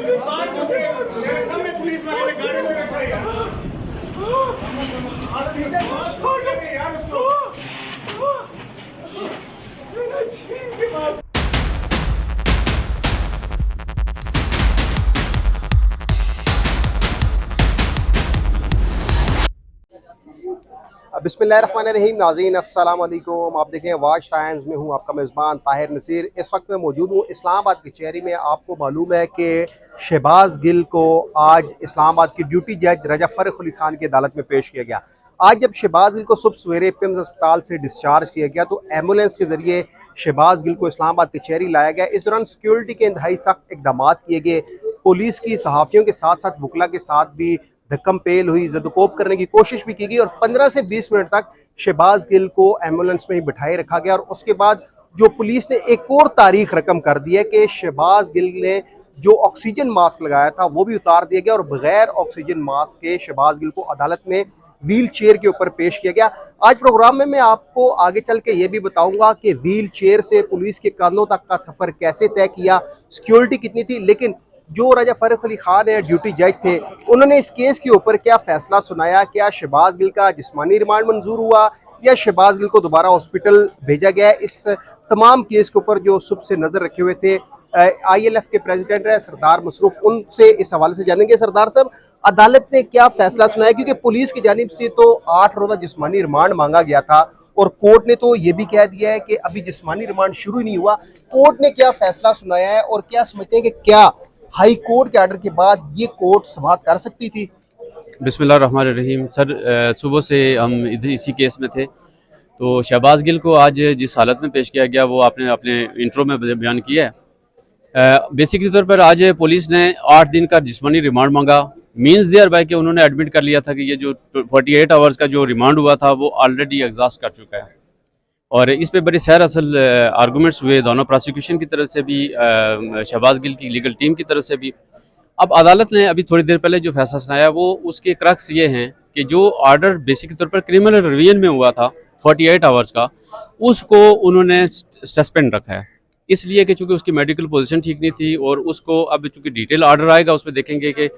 Police वाले गाड़ी में बैठा है यार उसको बिस्मिल्लाहिर्रहमानिर्रहीम। नाज़रीन अस्सलाम वालेकुम। आप देखें वाच टाइम्स में हूँ आपका मेज़बान ताहिर नसीर। इस वक्त मैं मौजूद हूँ इस्लामाबाद कचहरी में। आपको मालूम है कि शहबाज गिल को आज इस्लामाबाद की ड्यूटी जज रजा फ़र्रुख अली खान की अदालत में पेश किया गया। आज जब शहबाज गिल को सुबह सवेरे पिम्स अस्पताल से डिस्चार्ज किया गया तो एम्बुलेंस के ज़रिए शहबाज गिल को इस्लामाबाद कचहरी लाया गया। इस दौरान सिक्योरिटी के इंतहाई सख्त इकदाम किए गए। पुलिस की सहाफ़ियों के साथ साथ वकला के साथ भी धक्कम पेल हुई, जदोकोब करने की कोशिश भी की गई और 15 से 20 मिनट तक शहबाज गिल को एम्बुलेंस में ही बिठाए रखा गया। और उसके बाद जो पुलिस ने एक और तारीख रकम कर दी है कि शहबाज गिल ने जो ऑक्सीजन मास्क लगाया था वो भी उतार दिया गया और बगैर ऑक्सीजन मास्क के शहबाज गिल को अदालत में व्हील चेयर के ऊपर पेश किया गया। आज प्रोग्राम में मैं आपको आगे चल के ये भी बताऊंगा कि व्हील चेयर से पुलिस के कानों तक का सफ़र कैसे तय किया, सिक्योरिटी कितनी थी, लेकिन जो रजा फ़र्रुख अली खान है ड्यूटी जज थे, उन्होंने इस केस के ऊपर क्या फैसला सुनाया। क्या शहबाज गिल का जिस्मानी रिमांड मंजूर हुआ या शहबाज गिल को दोबारा हॉस्पिटल भेजा गया। इस तमाम केस के ऊपर जो सुबह से नज़र रखे हुए थे ILF के प्रेसिडेंट है सरदार मसरूफ, उनसे इस हवाले से जानेंगे। सरदार साहब, अदालत ने क्या फैसला सुनाया, क्योंकि पुलिस की जानिब से तो 8 रोज़ा जिस्मानी रिमांड मांगा गया था और कोर्ट ने तो ये भी कह दिया है कि अभी जिस्मानी रिमांड शुरू ही नहीं हुआ। कोर्ट ने क्या फैसला सुनाया है और क्या समझते हैं कि क्या हाई कोर्ट के आर्डर के बाद ये कोर्ट समाप्त कर सकती थी? बिस्मिल्लाहिर्रहमानिर्रहीम। सर, सुबह से हम इधर इसी केस में थे। तो शहबाज गिल को आज जिस हालत में पेश किया गया वो आपने अपने इंट्रो में बयान किया है। बेसिकली तौर पर आज पुलिस ने 8 दिन का जिस्मानी रिमांड मांगा। मीन्स देयर बाय कि उन्होंने एडमिट कर लिया था कि ये जो 48 आवर्स का जो रिमांड हुआ था वो ऑलरेडी एग्जॉस्ट कर चुका है। और इस पे बड़े सैर असल आर्गूमेंट्स हुए दोनों प्रोसिक्यूशन की तरफ से भी, शहबाज गिल की लीगल टीम की तरफ से भी। अब अदालत ने अभी थोड़ी देर पहले जो फैसला सुनाया वो उसके क्रक्स ये हैं कि जो ऑर्डर बेसिक तौर पर क्रिमिनल रिवीजन में हुआ था 48 आवर्स का, उसको उन्होंने सस्पेंड रखा है, इसलिए कि चूँकि उसकी मेडिकल पोजीशन ठीक नहीं थी। और उसको अब चूँकि डिटेल ऑर्डर आएगा उसमें देखेंगे कि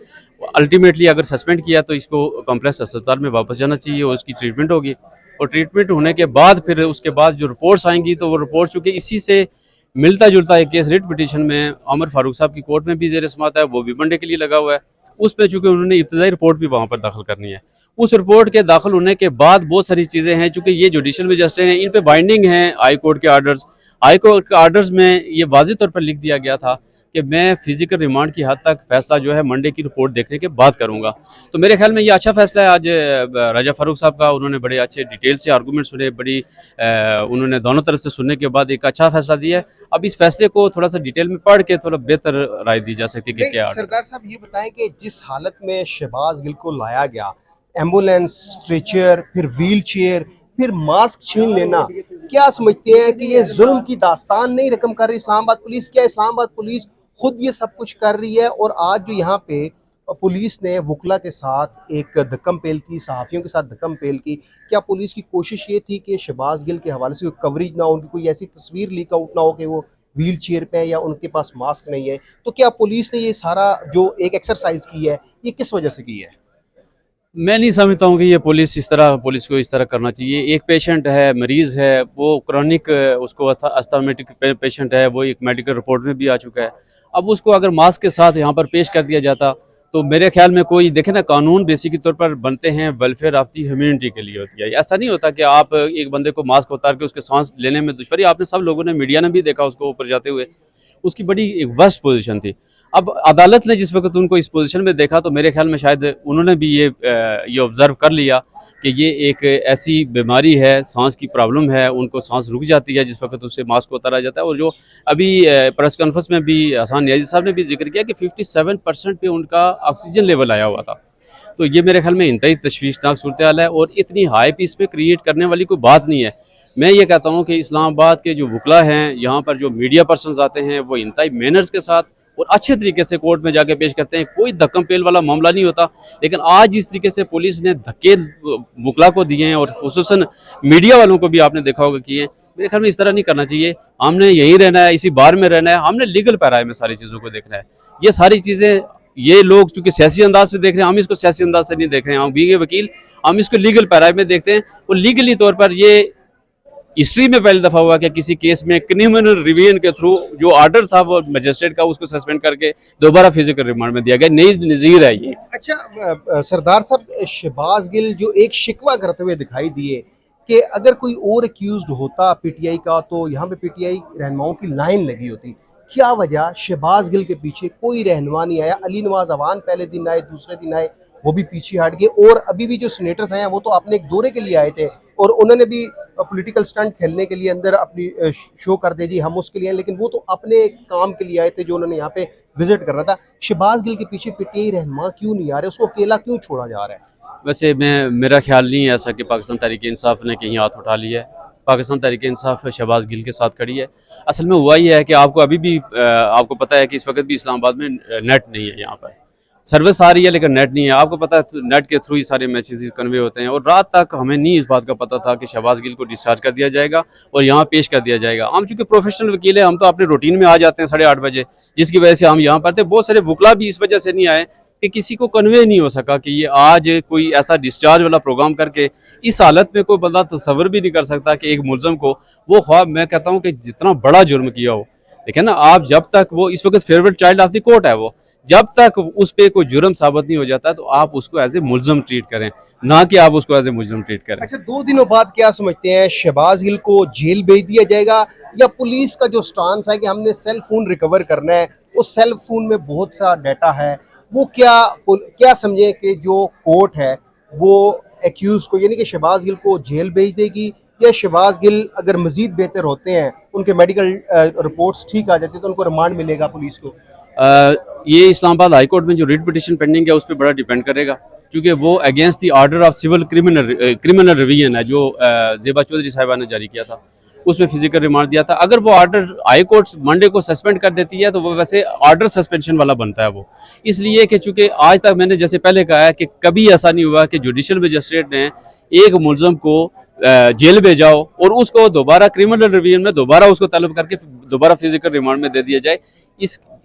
अल्टीमेटली अगर सस्पेंड किया तो इसको कॉम्प्लेक्स अस्पताल में वापस जाना चाहिए और उसकी ट्रीटमेंट होगी। और ट्रीटमेंट होने के बाद फिर उसके बाद जो रिपोर्ट्स आएंगी तो वो रिपोर्ट चूँकि इसी से मिलता जुलता एक केस रिट पिटीशन में उमर फारूक साहब की कोर्ट में भी ज़ेर समाअत है, वो भी मंडे के लिए लगा हुआ है। उसमें चूँकि उन्होंने इब्तदाई रिपोर्ट भी वहाँ पर दाखिल करनी है। उस रिपोर्ट के दाखिल होने के बाद बहुत सारी चीज़ें हैं, चूँकि ये जुडिशल मजिस्ट्रेट हैं, इन पे बाइंडिंग हैं हाई कोर्ट के आर्डर्स। हाई कोर्ट के आर्डर्स में ये वाज़ेह तौर पर लिख दिया गया था कि मैं फिजिकल रिमांड की हद तक फैसला जो है मंडे की रिपोर्ट देखने के बाद करूंगा। तो मेरे ख्याल में ये अच्छा फैसला है आज राजा फ़ारूक साहब का। उन्होंने बड़े अच्छे डिटेल से आर्गूमेंट सुने, उन्होंने दोनों तरफ से सुनने के बाद एक अच्छा फैसला दिया है। अब इस फैसले को थोड़ा सा डिटेल में पढ़ के थोड़ा बेहतर राय दी जा सकती है कि क्या। सरदार साहब, ये बताएं कि जिस हालत में शहबाज गिल को लाया गया, एम्बुलेंस, स्ट्रेचर, फिर व्हील चेयर, फिर मास्क छीन लेना, क्या समझते हैं कि ये जुल्म की दास्तान नहीं रकम कर रही इस्लामाबाद पुलिस? क्या इस्लामाबाद पुलिस खुद ये सब कुछ कर रही है? और आज जो यहाँ पे पुलिस ने वकला के साथ एक धक्कम पेल की, सहाफ़ियों के साथ धक्कम पेल की, क्या पुलिस की कोशिश ये थी कि शहबाज गिल के हवाले से कोई कवरेज ना हो, उनकी कोई ऐसी तस्वीर लीक आउट ना हो कि वो व्हील चेयर पे है या उनके पास मास्क नहीं है? तो क्या पुलिस ने ये सारा जो एक एक्सरसाइज की है ये किस वजह से की है? मैं नहीं समझता हूँ कि ये पुलिस को इस तरह करना चाहिए। एक पेशेंट है, मरीज़ है, वो क्रॉनिक उसको अस्थमाटिक पेशेंट है, वो एक मेडिकल रिपोर्ट में भी आ चुका है। अब उसको अगर मास्क के साथ यहाँ पर पेश कर दिया जाता तो मेरे ख्याल में कोई देखे ना, कानून बेसिक तौर पर बनते हैं वेलफेयर ऑफ दी ह्यूमैनिटी के लिए होती है। ऐसा नहीं होता कि आप एक बंदे को मास्क उतार के उसके सांस लेने में दुश्वारी, आपने सब लोगों ने मीडिया ने भी देखा उसको ऊपर जाते हुए, उसकी बड़ी एक वर्स्ट पोजीशन थी। अब अदालत ने जिस वक्त उनको इस पोजीशन में देखा तो मेरे ख्याल में शायद उन्होंने भी ये ऑब्ज़र्व कर लिया कि ये एक ऐसी बीमारी है, सांस की प्रॉब्लम है, उनको सांस रुक जाती है जिस वक्त उससे मास्क उतारा जाता है। और जो अभी प्रेस कॉन्फ्रेंस में भी हसन नियाज़ी साहब ने भी जिक्र किया कि 57% पे उनका ऑक्सीजन लेवल आया हुआ था। तो ये मेरे ख्याल में इंतहाई तशवीशनाक सूरत हाल है और इतनी हाई पीस पे क्रिएट करने वाली कोई बात नहीं है। मैं ये कहता हूँ कि इस्लामाबाद के जो वकला हैं, यहाँ पर जो मीडिया पर्सनस आते हैं, वो इंतहाई मैनर्स के साथ और अच्छे तरीके से कोर्ट में जाके पेश करते हैं, कोई धक्कम पेल वाला मामला नहीं होता। लेकिन आज जिस तरीके से पुलिस ने धक्के वकला को दिए हैं और खुसूसन मीडिया वालों को भी आपने देखा होगा किए, मेरे ख्याल में इस तरह नहीं करना चाहिए। हमने यही रहना है, इसी बार में रहना है, हमने लीगल पैराए में सारी चीज़ों को देखना है। ये सारी चीज़ें ये लोग चूंकि सियासी अंदाज से देख रहे हैं, हम इसको सियासी अंदाज से नहीं देख रहे हैं। हम बींगे वकील, हम इसको लीगल पैराए में देखते हैं। और लीगली तौर पर ये हिस्ट्री में पहली दफ़ा हुआ कि किसी केस में क्रिमिनल रिवीजन के थ्रू जो ऑर्डर था वो मजिस्ट्रेट का, उसको सस्पेंड करके दोबारा फिजिकल रिमांड में दिया गया। नई नज़ीर है ये। अच्छा सरदार साहब, शहबाज गिल जो एक शिकवा करते हुए दिखाई दिए कि अगर कोई और एक्यूज्ड होता पीटीआई का तो यहाँ पे पीटीआई रहनुमाओं की लाइन लगी होती। क्या वजह शहबाज गिल के पीछे कोई रहनुमा नहीं आया? अली नवाज अवान पहले दिन आए, दूसरे दिन आए, वो भी पीछे हट गए। और अभी भी जो सीनेटर्स हैं वो तो अपने एक दौरे के लिए आए थे और उन्होंने भी पॉलिटिकल स्टंट खेलने के लिए अंदर अपनी शो कर दे जी हम उसके लिए, लेकिन वो तो अपने काम के लिए आए थे जो उन्होंने यहाँ पे विजिट करना था। शहबाज गिल के पीछे पीटीआई रहनुमा क्यों नहीं आ रहे? उसको अकेला क्यों छोड़ा जा रहा है? वैसे मेरा ख्याल नहीं है ऐसा कि पाकिस्तान तहरीक इंसाफ ने कहीं हाथ उठा लिया है। पाकिस्तान तहरीक इंसाफ शहबाज गिल के साथ खड़ी है। असल में हुआ ये है कि आपको अभी भी आपको पता है कि इस वक्त भी इस्लामाबाद में नेट नहीं है। यहाँ पर सर्विस आ रही है लेकिन नेट नहीं है। आपको पता है तो नेट के थ्रू ही सारे मैसेजेस कन्वे होते हैं। और रात तक हमें नहीं इस बात का पता था कि शहबाज गिल को डिस्चार्ज कर दिया जाएगा और यहाँ पेश कर दिया जाएगा। हम चूँकि प्रोफेशनल वकील हैं, हम तो अपने रूटीन में आ जाते हैं 8:30 बजे, जिसकी वजह से हम यहाँ पर थे। बहुत सारे वकला भी इस वजह से नहीं आए कि किसी को कन्वे नहीं हो सका कि ये आज कोई ऐसा डिस्चार्ज वाला प्रोग्राम करके इस हालत में कोई बंदा तस्वर भी नहीं कर सकता कि एक मुलजम को वो ख्वाब, मैं कहता हूँ कि जितना बड़ा जुर्म किया हो, देखिए ना आप, जब तक वो इस वक्त favourite child of the court है, वो जब तक उस पर कोई जुर्म साबित नहीं हो जाता तो आप उसको एज ए मुलजम ट्रीट करें, ना कि आप उसको एज ए मुलजम ट्रीट करें। अच्छा, 2 दिनों बाद क्या समझते हैं, शहबाज गिल को जेल भेज दिया जाएगा या पुलिस का जो स्टांस है कि हमने सेल फोन रिकवर करना है, उस सेल फोन में बहुत सा डाटा है, वो क्या समझे कि जो कोर्ट है वो एक्यूज को यानी कि शहबाज गिल को जेल भेज देगी, या शहबाज गिल अगर मजीद बेहतर होते हैं, उनके मेडिकल रिपोर्ट्स ठीक आ जाती है तो उनको रिमांड मिलेगा पुलिस को? ये इस्लामाबाद हाई कोर्ट में जो रिट पिटिशन पेंडिंग है उस पर बड़ा डिपेंड करेगा, क्योंकि वो against the order of civil criminal revision है जो ज़ेबा चौधरी साहिबा ने जारी किया था, उसमें फिजिकल रिमांड दिया था। अगर वो ऑर्डर हाई कोर्ट मंडे को सस्पेंड कर देती है तो वो वैसे ऑर्डर सस्पेंशन वाला बनता है वो, इसलिए कि चूंकि आज तक मैंने जैसे पहले कहा है कि कभी ऐसा नहीं हुआ कि जुडिशल मजिस्ट्रेट ने एक मुलजम को जेल भेजाओ और उसको दोबारा क्रिमिनल रिवीजन में दोबारा उसको तलब करके दोबारा फिजिकल रिमांड में दे दिया जाए।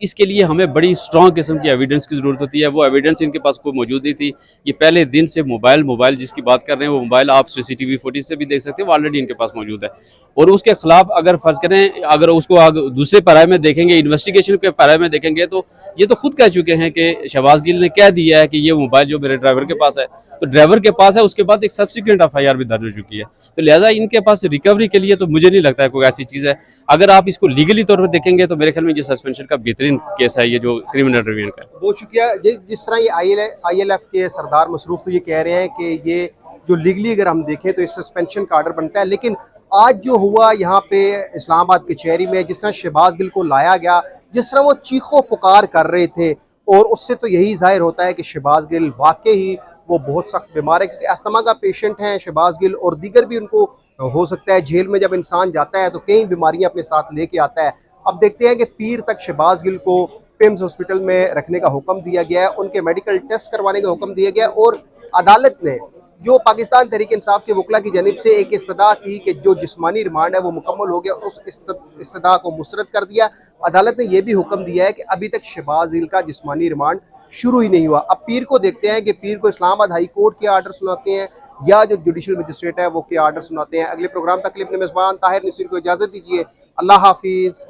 इसके लिए हमें बड़ी स्ट्रॉन्ग किस्म की एविडेंस की ज़रूरत होती है। वो एविडेंस इनके पास कोई मौजूद नहीं थी। ये पहले दिन से मोबाइल जिसकी बात कर रहे हैं वो मोबाइल आप CCTV फुटेज से भी देख सकते हैं, वो ऑलरेडी इनके पास मौजूद है। और उसके खिलाफ अगर फर्ज करें, अगर उसको दूसरे पैराए में देखेंगे, इन्वेस्टिगेशन के पैराए में देखेंगे, तो ये तो खुद कह चुके हैं कि शहबाज गिल ने कह दिया है कि ये मोबाइल जो मेरे ड्राइवर के पास है, तो ड्राइवर के पास है, उसके बाद एक सब्सिक्वेंट FIR भी दर्ज हो चुकी है। तो लिहाजा इनके पास रिकवरी के लिए तो मुझे नहीं लगता है कोई ऐसी चीज़ है। अगर आप इसको लीगली तौर पर देखेंगे तो मेरे ख्याल में ये सस्पेंशन का बेहतरीन केस है, ये जो क्रिमिनल रिवीजन का। बहुत शुक्रिया। जिस तरह ये ILF के सरदार मसरूफ तो ये कह रहे हैं कि ये जो लीगली अगर हम देखें तो इस सस्पेंशन का ऑर्डर बनता है, लेकिन आज जो हुआ यहाँ पे इस्लामाबाद कचहरी में, जिस तरह शहबाज गिल को लाया गया, जिस तरह वो चीखो पुकार कर रहे थे, और उससे तो यही जाहिर होता है कि शहबाज गिल वाकई ही वो बहुत सख्त बीमार है, क्योंकि अस्थमा का पेशेंट हैं शहबाज गिल, और दीगर भी उनको हो सकता है। जेल में जब इंसान जाता है तो कई बीमारियां अपने साथ लेके आता है। अब देखते हैं कि पीर तक शहबाज गिल को पिम्स हॉस्पिटल में रखने का हुक्म दिया गया है, उनके मेडिकल टेस्ट करवाने का हुक्म दिया गया है, और अदालत ने जो पाकिस्तान तहरीक इंसाफ के वकला की जानिब से एक इस्तदा की कि जो जिस्मानी रिमांड है वो मुकम्मल हो गया, उस इस्तदा को मुस्तरद कर दिया। अदालत ने यह भी हुक्म दिया है कि अभी तक शहबाज गिल का जिस्मानी रिमांड शुरू ही नहीं हुआ। अब पीर को देखते हैं कि पीर को इस्लामाबाद हाई कोर्ट के आर्डर सुनाते हैं या जो जुडिशल मजिस्ट्रेट है वो के आर्डर सुनाते हैं। अगले प्रोग्राम तक के लिए अपने मेज़बान ताहिर नसीर को इजाज़त दीजिए। अल्लाह हाफिज़।